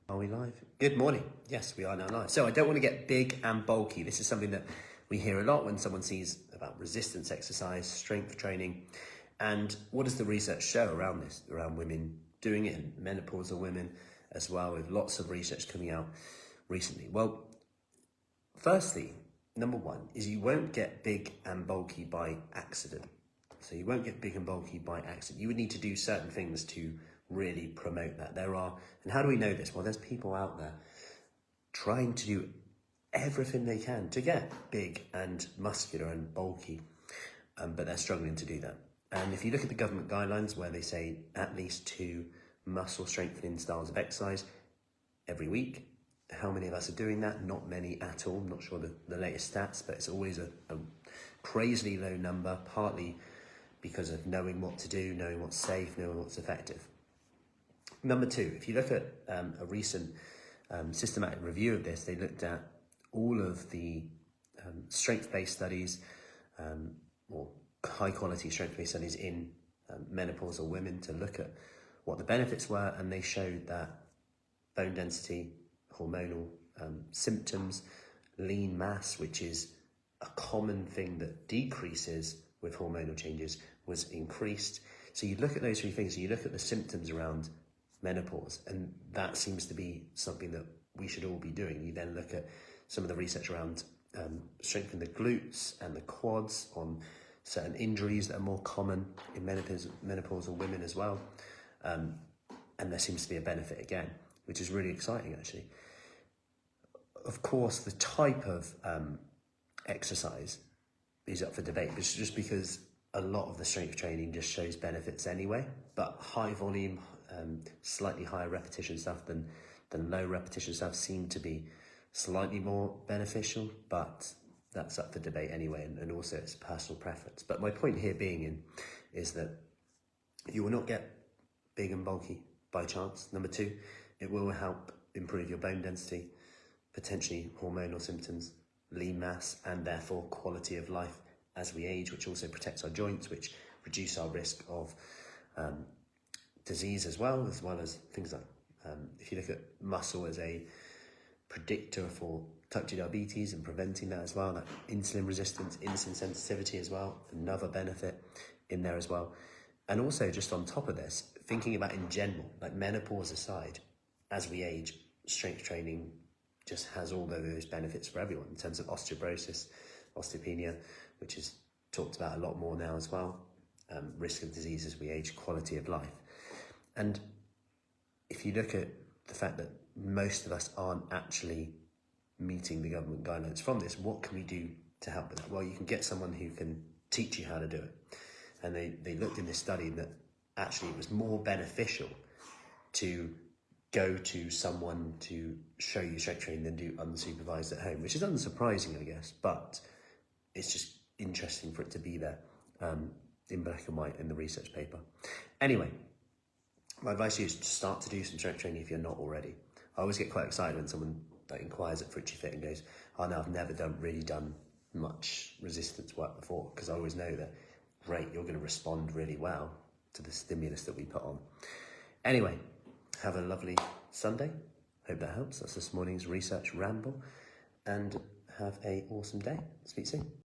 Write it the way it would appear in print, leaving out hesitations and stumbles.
Are we live? Good morning. Yes, we are now live. So I don't want to get big and bulky. This is something that we hear a lot when someone sees about resistance exercise, strength training. And what does the research show around this, around women doing it and menopausal women as well, with lots of research coming out recently? Well, firstly, number one is you won't get big and bulky by accident. So you won't get big and bulky by accident. You would need to do certain things to really promote that. And how do we know this? Well, there's people out there trying to do everything they can to get big and muscular and bulky, but they're struggling to do that. And if you look at the government guidelines where they say at least 2 muscle strengthening styles of exercise every week, how many of us are doing that? Not many at all. I'm not sure the latest stats, but it's always a crazily low number, partly because of knowing what to do, knowing what's safe, knowing what's effective. Number two, if you look at a recent systematic review of this, they looked at all of the strength-based studies or high-quality strength-based studies in menopausal women to look at what the benefits were, and they showed that bone density, hormonal symptoms, lean mass, which is a common thing that decreases with hormonal changes, was increased. So you look at those three things, you look at the symptoms around menopause, and that seems to be something that we should all be doing. You then look at some of the research around strengthening the glutes and the quads on certain injuries that are more common in menopausal women as well. And there seems to be a benefit again, which is really exciting actually. Of course, the type of exercise is up for debate, but just because a lot of the strength training just shows benefits anyway, but high volume, slightly higher repetition stuff than low repetition stuff seem to be slightly more beneficial, but that's up for debate anyway, and also it's personal preference. But my point here is that you will not get big and bulky by chance. Number two, it will help improve your bone density, potentially hormonal symptoms, lean mass, and therefore quality of life as we age, which also protects our joints, which reduce our risk of disease as well as things like, if you look at muscle as a predictor for type 2 diabetes and preventing that as well, that insulin resistance, insulin sensitivity as well, another benefit in there as well. And also just on top of this, thinking about in general, like menopause aside, as we age, strength training just has all of those benefits for everyone in terms of osteoporosis, osteopenia, which is talked about a lot more now as well, risk of disease as we age, quality of life. And if you look at the fact that most of us aren't actually meeting the government guidelines from this, what can we do to help with that? Well, you can get someone who can teach you how to do it. And they looked in this study that actually it was more beneficial to go to someone to show you strength training than do unsupervised at home, which is unsurprising, I guess, but it's just interesting for it to be there in black and white in the research paper. Anyway, my advice to you is to start to do some strength training if you're not already. I always get quite excited when someone inquires at Fruci Fit and goes, oh no, I've never really done much resistance work before, because I always know that, great, you're going to respond really well to the stimulus that we put on. Anyway, have a lovely Sunday. Hope that helps. That's this morning's research ramble. And have an awesome day. Speak soon.